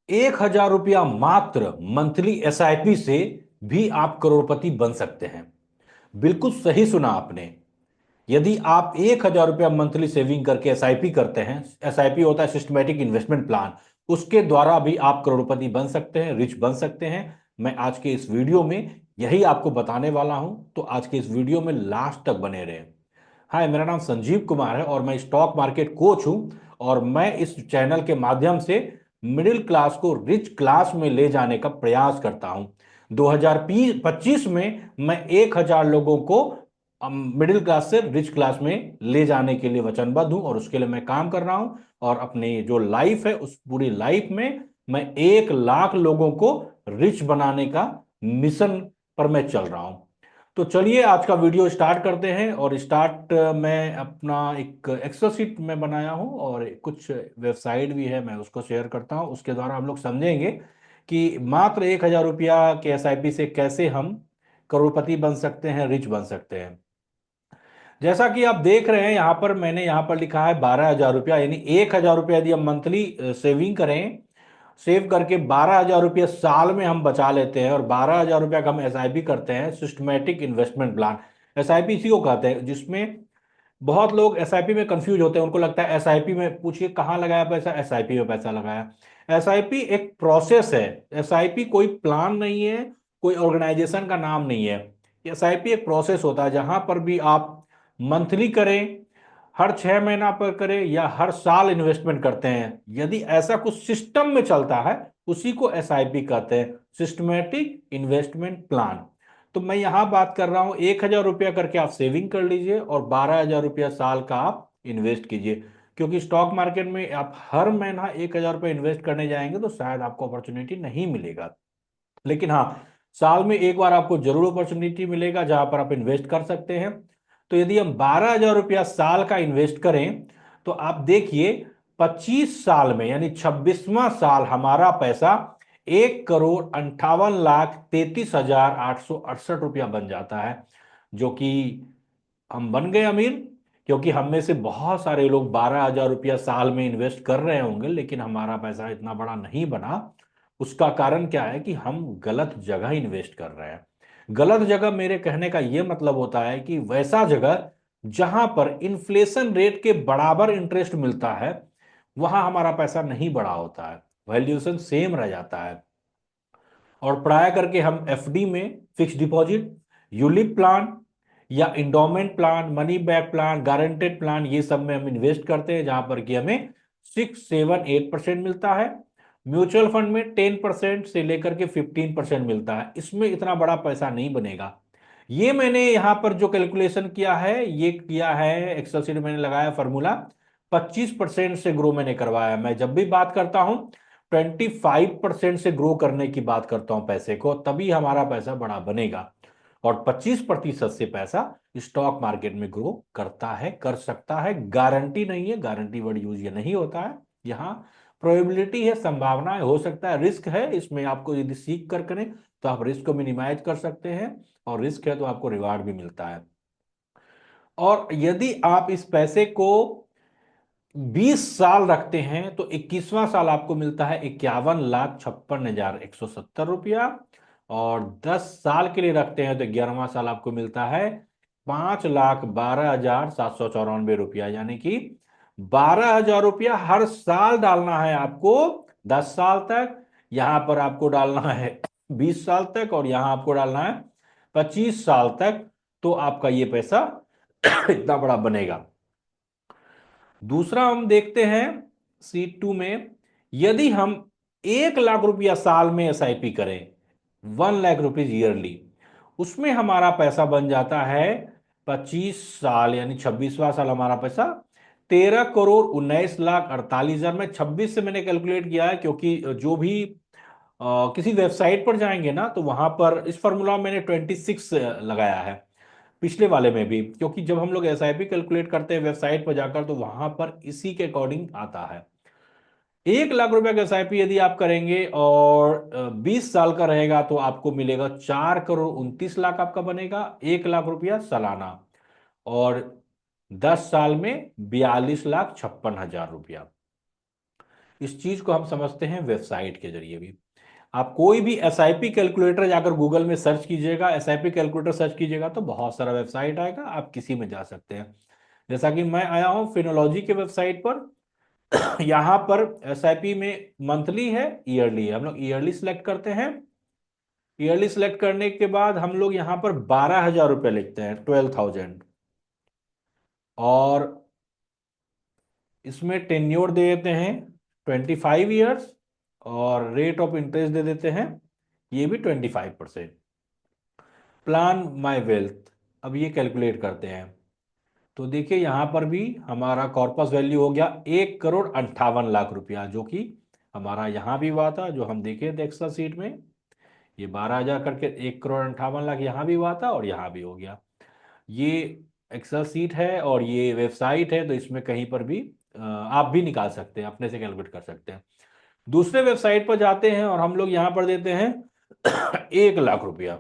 1,000 रुपया मात्र monthly SIP से भी आप करोड़पति बन सकते हैं। बिल्कुल सही सुना आपने। यदि आप 1,000 रुपया मंथली सेविंग करके एसआईपी करते हैं, एसआईपी होता है सिस्टमेटिक इन्वेस्टमेंट प्लान, उसके द्वारा भी आप करोड़पति बन सकते हैं, रिच बन सकते हैं। मैं आज के इस वीडियो में यही आपको बताने वाला हूं, तो आज के इस वीडियो में लास्ट तक बने रहें। हाय, मेरा नाम संजीव कुमार है और मैं स्टॉक मार्केट कोच हूं। और मैं इस चैनल के माध्यम से मिडिल क्लास को रिच क्लास में ले जाने का प्रयास करता हूं। 2025 में मैं 1,000 लोगों को मिडिल क्लास से रिच क्लास में ले जाने के लिए वचनबद्ध हूं और उसके लिए मैं काम कर रहा हूं। और अपनी जो लाइफ है उस पूरी लाइफ में मैं 1 लाख लोगों को रिच बनाने का मिशन पर मैं चल रहा हूं। तो चलिए आज का वीडियो स्टार्ट करते हैं। और स्टार्ट मैं अपना एक एक्सेल शीट में बनाया हूं और कुछ वेबसाइट भी है, मैं उसको शेयर करता हूं। उसके द्वारा हम लोग समझेंगे कि मात्र 1,000 रुपया के एसआईपी से कैसे हम करोड़पति बन सकते हैं, रिच बन सकते हैं। जैसा कि आप देख रहे हैं यहाँ पर, मैंने यहाँ पर लिखा है 12,000 रुपया, यानी 1,000 रुपया यदि हम मंथली सेविंग करें, सेव करके 12,000 रुपया साल में हम बचा लेते हैं और 12,000 रुपया का हम एसआईपी करते हैं, सिस्टमेटिक इन्वेस्टमेंट प्लान। एसआईपी इसी को कहते हैं, जिसमें बहुत लोग एसआईपी में कंफ्यूज होते हैं। उनको लगता है एसआईपी में, पूछिए कहाँ लगाया पैसा, एसआईपी में पैसा लगाया। एसआईपी एक प्रोसेस है। एसआईपी कोई प्लान नहीं है, कोई ऑर्गेनाइजेशन का नाम नहीं है। एसआईपी एक प्रोसेस होता है, जहां पर भी आप मंथली करें, हर 6 महीना पर करें या हर साल इन्वेस्टमेंट करते हैं, यदि ऐसा कुछ सिस्टम में चलता है उसी को एसआईपी कहते हैं, सिस्टमेटिक इन्वेस्टमेंट प्लान। तो मैं यहां बात कर रहा हूं 1,000 रुपया करके आप सेविंग कर लीजिए और 12,000 रुपया साल का आप इन्वेस्ट कीजिए। क्योंकि स्टॉक मार्केट में आप हर महीना 1,000 रुपया इन्वेस्ट करने जाएंगे तो शायद आपको अपॉर्चुनिटी नहीं मिलेगा। लेकिन हाँ, साल में एक बार आपको जरूर अपॉर्चुनिटी मिलेगा जहां पर आप इन्वेस्ट कर सकते हैं। तो यदि हम 12,000 रुपया साल का इन्वेस्ट करें तो आप देखिए, 25 साल में यानी 26वां साल हमारा पैसा 1,58,33,868 रुपया बन जाता है। जो कि हम बन गए अमीर। क्योंकि हम में से बहुत सारे लोग 12,000 रुपया साल में इन्वेस्ट कर रहे होंगे लेकिन हमारा पैसा इतना बड़ा नहीं बना। उसका कारण क्या है कि हम गलत जगह इन्वेस्ट कर रहे हैं। गलत जगह मेरे कहने का यह मतलब होता है कि वैसा जगह जहां पर इन्फ्लेशन रेट के बराबर इंटरेस्ट मिलता है, वहां हमारा पैसा नहीं बड़ा होता है, वैल्यूएशन सेम रह जाता है। और प्राय करके हम एफडी में, फिक्स डिपॉजिट, यूलिप प्लान या endowment plan, money back plan, guaranteed plan, ये सब में हम इन्वेस्ट करते हैं जहां पर कि हमें 6, 7, 8% मिलता है। म्यूचुअल फंड में 10% से लेकर के 15% मिलता है। इसमें इतना बड़ा पैसा नहीं बनेगा। ये मैंने यहां पर जो कैलकुलेशन किया है, ये किया है एक्सेल शीट में, मैंने लगाया फॉर्मूला। 25% से ग्रो मैंने करवाया। मैं जब भी बात करता हूं 25% से ग्रो करने की बात करता हूं पैसे को, तभी हमारा पैसा बड़ा बनेगा। और 25% से पैसा स्टॉक मार्केट में ग्रो करता है, कर सकता है। गारंटी नहीं है, गारंटी वर्ड यूज ये नहीं होता है यहाँ। प्रोबेबिलिटी है, संभावना है, हो सकता है, रिस्क है। इसमें आपको यदि सीख कर करें तो आप रिस्क को मिनिमाइज कर सकते हैं, और रिस्क है तो आपको रिवार्ड भी मिलता है। और यदि आप इस पैसे को 20 साल रखते हैं तो 21वां साल आपको मिलता है 51,56,170 रुपया। और 10 साल के लिए रखते हैं तो 11वां साल आपको मिलता है 5,12,794 रुपया। यानी कि 12,000 रुपया हर साल डालना है आपको 10 साल तक। यहां पर आपको डालना है 20 साल तक, और यहां आपको डालना है 25 साल तक। तो आपका ये पैसा इतना बड़ा बनेगा। दूसरा हम देखते हैं C2 में, यदि हम 1 लाख रुपया साल में एसआईपी करें, 1 लाख रुपीज ईयरली, उसमें हमारा पैसा बन जाता है 25 साल, यानी 26वां साल हमारा पैसा 13,19,48,000 में। 26 से मैंने कैलकुलेट किया है क्योंकि जो भी किसी वेबसाइट पर जाएंगे ना तो वहां पर इस फॉर्मूला मैंने 26 लगाया है, पिछले वाले में भी। क्योंकि जब हम लोग एसआईपी कैलकुलेट करते हैं वेबसाइट पर जाकर तो वहां पर इसी के अकॉर्डिंग आता है। 1 लाख रुपए का एसआईपी यदि आप करेंगे और 20 साल का रहेगा तो आपको मिलेगा 4,29,00,000 आपका बनेगा, 1 लाख रुपया सालाना। और 10 साल में 42,56,000 रुपया। इस चीज को हम समझते हैं वेबसाइट के जरिए भी। आप कोई भी एसआईपी कैलकुलेटर जाकर गूगल में सर्च कीजिएगा, एसआईपी कैलकुलेटर सर्च कीजिएगा तो बहुत सारा वेबसाइट आएगा, आप किसी में जा सकते हैं। जैसा कि मैं आया हूं फिनोलॉजी के वेबसाइट पर। यहाँ पर एसआईपी में मंथली है, ईयरली है, हम लोग ईयरली सिलेक्ट करते हैं। ईयरली सिलेक्ट करने के बाद हम लोग यहाँ पर 12,000 रुपये लिखते हैं, 12,000। और इसमें टेन्योर दे देते हैं 25 ईयर्स, और रेट ऑफ इंटरेस्ट दे देते हैं ये भी 25%। प्लान माई वेल्थ, अब ये कैलकुलेट करते हैं। तो देखिए यहाँ पर भी हमारा कॉर्पस वैल्यू हो गया 1,58,00,000 रुपया, जो कि हमारा यहाँ भी हुआ था, जो हम देखे थे एक्सेल सीट में। ये 12,000 करके 1,58,00,000 यहाँ भी हुआ था और यहाँ भी हो गया। ये एक्सेल सीट है और ये वेबसाइट है, तो इसमें कहीं पर भी आप भी निकाल सकते हैं, अपने से कैलकुलेट कर सकते हैं। दूसरे वेबसाइट पर जाते हैं और हम लोग यहाँ पर देते हैं 1,00,000 रुपया।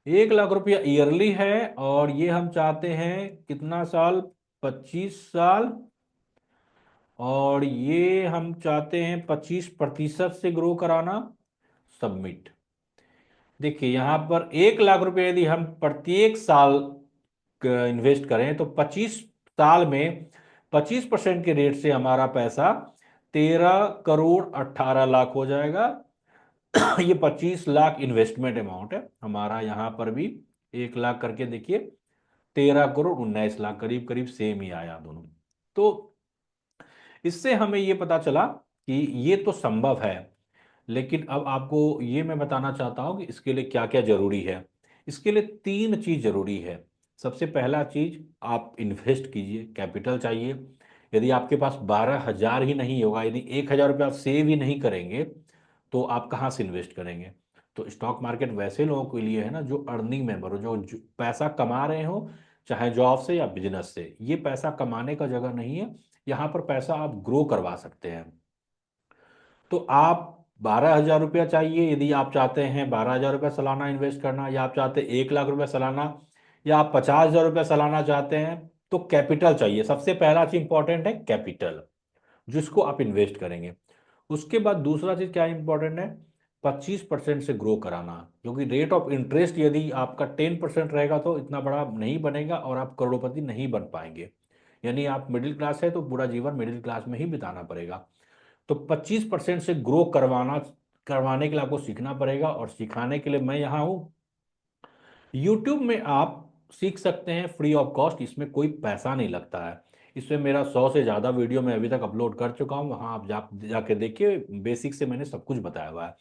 1,00,000 रुपया ईयरली है, और ये हम चाहते हैं कितना साल, 25 साल। और ये हम चाहते हैं 25% से ग्रो कराना। सबमिट। देखिए यहाँ पर 1,00,000 रुपये यदि हम प्रत्येक साल इन्वेस्ट करें तो 25 साल में 25% के रेट से हमारा पैसा 13,18,00,000 हो जाएगा। ये 25 लाख इन्वेस्टमेंट अमाउंट है हमारा। यहाँ पर भी 1,00,000 करके देखिए, 13,19,00,000 करीब करीब सेम ही आया दोनों। तो इससे हमें ये पता चला कि ये तो संभव है। लेकिन अब आपको ये मैं बताना चाहता हूं कि इसके लिए क्या क्या जरूरी है। इसके लिए 3 चीज जरूरी है। सबसे पहला चीज, आप इन्वेस्ट कीजिए, कैपिटल चाहिए। यदि आपके पास 12,000 ही नहीं होगा, यदि 1,000 रुपया आप सेव ही नहीं करेंगे, तो आप कहाँ से इन्वेस्ट करेंगे। तो स्टॉक मार्केट वैसे लोगों के लिए है ना जो अर्निंग मेंबर हो, जो पैसा कमा रहे हो, चाहे जॉब से या बिजनेस से। ये पैसा कमाने का जगह नहीं है, यहाँ पर पैसा आप ग्रो करवा सकते हैं। तो आप 12,000 रुपया चाहिए यदि आप चाहते हैं 12,000 रुपया सालाना इन्वेस्ट करना, या आप चाहते हैं 1,00,000 रुपया सालाना, या आप 50,000 रुपया सालाना चाहते हैं, तो कैपिटल चाहिए। सबसे पहला चीज इंपॉर्टेंट है कैपिटल, जिसको आप इन्वेस्ट करेंगे। उसके बाद दूसरा चीज क्या इंपॉर्टेंट है, 25% से ग्रो कराना। क्योंकि रेट ऑफ इंटरेस्ट यदि आपका 10% रहेगा तो इतना बड़ा नहीं बनेगा और आप करोड़पति नहीं बन पाएंगे। यानी आप मिडिल क्लास है तो पूरा जीवन मिडिल क्लास में ही बिताना पड़ेगा। तो 25% से ग्रो करवाने के लिए आपको सीखना पड़ेगा, और सिखाने के लिए मैं यहाँ हूँ। यूट्यूब में आप सीख सकते हैं फ्री ऑफ कॉस्ट, इसमें कोई पैसा नहीं लगता है। इसमें मेरा 100 से ज़्यादा वीडियो मैं अभी तक अपलोड कर चुका हूँ, वहाँ आप जाके देखिए, बेसिक से मैंने सब कुछ बताया हुआ है।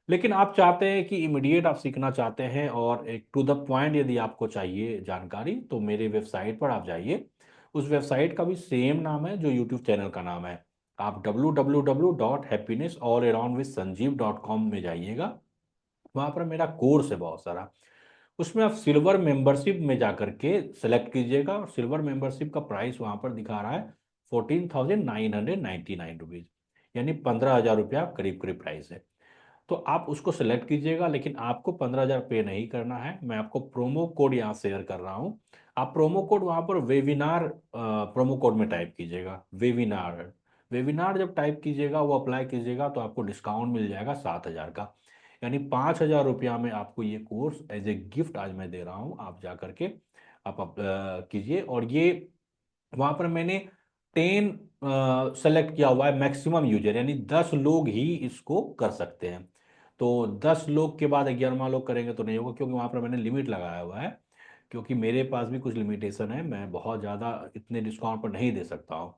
लेकिन आप चाहते हैं कि इमीडिएट आप सीखना चाहते हैं और एक टू द पॉइंट यदि आपको चाहिए जानकारी, तो मेरे वेबसाइट पर आप जाइए। उस वेबसाइट का भी सेम नाम है जो यूट्यूब चैनल का नाम है। आप www.happinessallararoundwithsanjeev.com में जाइएगा। वहाँ पर मेरा कोर्स है बहुत सारा। उसमें आप सिल्वर मेंबरशिप में जाकर के सेलेक्ट कीजिएगा, और सिल्वर मेंबरशिप का प्राइस वहाँ पर दिखा रहा है 14,999 रुपीज़, यानी 15,000 रुपया करीब करीब प्राइस है। तो आप उसको सेलेक्ट कीजिएगा, लेकिन आपको 15,000 पे नहीं करना है। मैं आपको प्रोमो कोड यहाँ शेयर कर रहा हूँ। आप प्रोमो कोड वहाँ पर वेबिनार प्रोमो कोड में टाइप कीजिएगा, वेबिनार। वेबिनार जब टाइप कीजिएगा, वो अप्लाई कीजिएगा, तो आपको डिस्काउंट मिल जाएगा 7,000 का। यानी 5,000 रुपया में आपको ये कोर्स एज ए गिफ्ट आज मैं दे रहा हूँ। आप जा करके आप कीजिए। और ये वहाँ पर मैंने 10 सेलेक्ट किया हुआ है मैक्सिमम यूजर, यानी 10 लोग ही इसको कर सकते हैं। तो 10 लोग के बाद 11वां लोग करेंगे तो नहीं होगा, क्योंकि वहाँ पर मैंने लिमिट लगाया हुआ है। क्योंकि मेरे पास भी कुछ लिमिटेशन है, मैं बहुत ज़्यादा इतने डिस्काउंट पर नहीं दे सकता हूँ।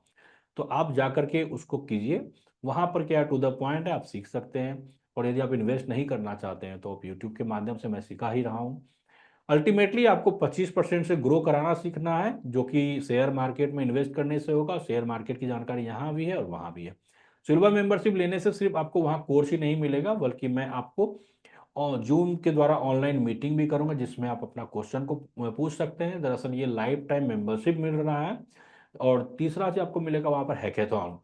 तो आप जा करके उसको कीजिए। वहाँ पर क्या टू द पॉइंट है, आप सीख सकते हैं। और यदि आप इन्वेस्ट नहीं करना चाहते हैं तो आप यूट्यूब के माध्यम से मैं सिखा ही रहा हूँ। अल्टीमेटली आपको 25% से ग्रो कराना सीखना है, जो कि शेयर मार्केट में इन्वेस्ट करने से होगा। शेयर मार्केट की जानकारी यहाँ भी है और वहाँ भी है। सिल्वर मेंबरशिप लेने से सिर्फ आपको वहाँ कोर्स ही नहीं मिलेगा, बल्कि मैं आपको और जूम के द्वारा ऑनलाइन मीटिंग भी करूंगा, जिसमें आप अपना क्वेश्चन को पूछ सकते हैं। दरअसल ये लाइफ टाइम मेंबरशिप मिल रहा है। और तीसरा चीज आपको मिलेगा वहाँ पर हैकेथॉन,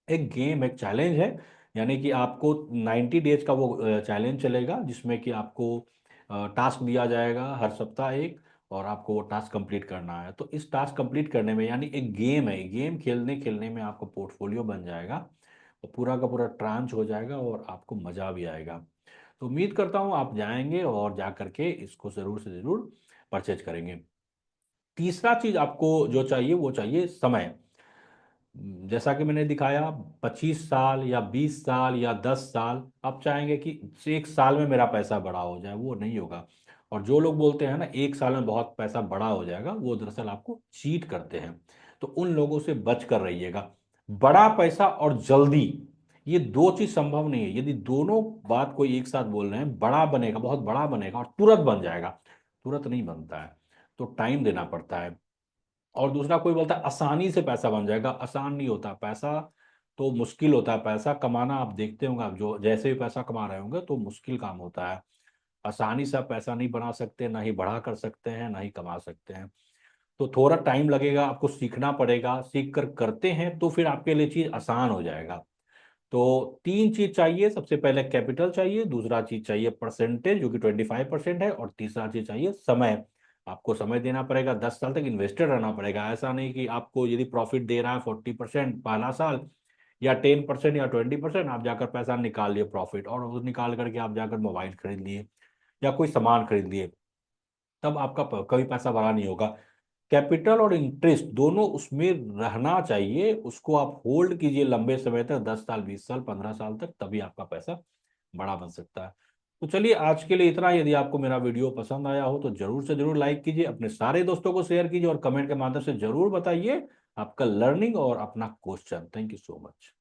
एक गेम, एक चैलेंज है। यानी कि आपको 90 डेज का वो चैलेंज चलेगा, जिसमें कि आपको टास्क दिया जाएगा हर सप्ताह एक। और आपको वो टास्क कंप्लीट करना है। तो इस टास्क कंप्लीट करने में, यानी एक गेम है, गेम खेलने खेलने में आपको पोर्टफोलियो बन जाएगा और पूरा का पूरा ट्रांच हो जाएगा और आपको मज़ा भी आएगा। तो उम्मीद करता हूँ आप जाएंगे और जा करके इसको ज़रूर से ज़रूर परचेज करेंगे। तीसरा चीज़ आपको जो चाहिए वो चाहिए समय। जैसा कि मैंने दिखाया, 25 साल या 20 साल या 10 साल, आप चाहेंगे कि 1 साल में मेरा पैसा बड़ा हो जाए, वो नहीं होगा। और जो लोग बोलते हैं ना 1 साल में बहुत पैसा बड़ा हो जाएगा, वो दरअसल आपको चीट करते हैं। तो उन लोगों से बच कर रहिएगा। बड़ा पैसा और जल्दी, ये दो चीज संभव नहीं है। यदि दोनों बात कोई एक साथ बोल रहे हैं, बड़ा बनेगा, बहुत बड़ा बनेगा और तुरंत बन जाएगा, तुरंत नहीं बनता है। तो टाइम देना पड़ता है। और दूसरा, कोई बोलता है आसानी से पैसा बन जाएगा, आसान नहीं होता पैसा, तो मुश्किल होता है पैसा कमाना। आप देखते होंगे, आप जो जैसे भी पैसा कमा रहे होंगे, तो मुश्किल काम होता है। आसानी से आप पैसा नहीं बना सकते, ना ही बढ़ा कर सकते हैं, ना ही कमा सकते हैं। तो थोड़ा टाइम लगेगा, आपको सीखना पड़ेगा। सीख कर करते हैं तो फिर आपके लिए चीज आसान हो जाएगा। तो तीन चीज चाहिए, सबसे पहले कैपिटल चाहिए, दूसरा चीज चाहिए परसेंटेज जो कि 25% है, और तीसरा चीज चाहिए समय। आपको समय देना पड़ेगा, 10 साल तक इन्वेस्टेड रहना पड़ेगा। ऐसा नहीं कि आपको यदि प्रॉफिट दे रहा है 40% पहला साल, या 10% या 20%, आप जाकर पैसा निकाल लिए प्रॉफिट, और वो निकाल करके आप जाकर मोबाइल खरीद लिए या कोई सामान खरीद लिए, तब आपका कभी पैसा बड़ा नहीं होगा। कैपिटल और इंटरेस्ट दोनों उसमें रहना चाहिए, उसको आप होल्ड कीजिए लंबे समय तक, 10 साल, 20 साल, 15 साल तक, तभी आपका पैसा बड़ा बन सकता है। तो चलिए, आज के लिए इतना। यदि आपको मेरा वीडियो पसंद आया हो तो जरूर से जरूर लाइक कीजिए, अपने सारे दोस्तों को शेयर कीजिए और कमेंट के माध्यम से जरूर बताइए आपका लर्निंग और अपना question. Thank you so much.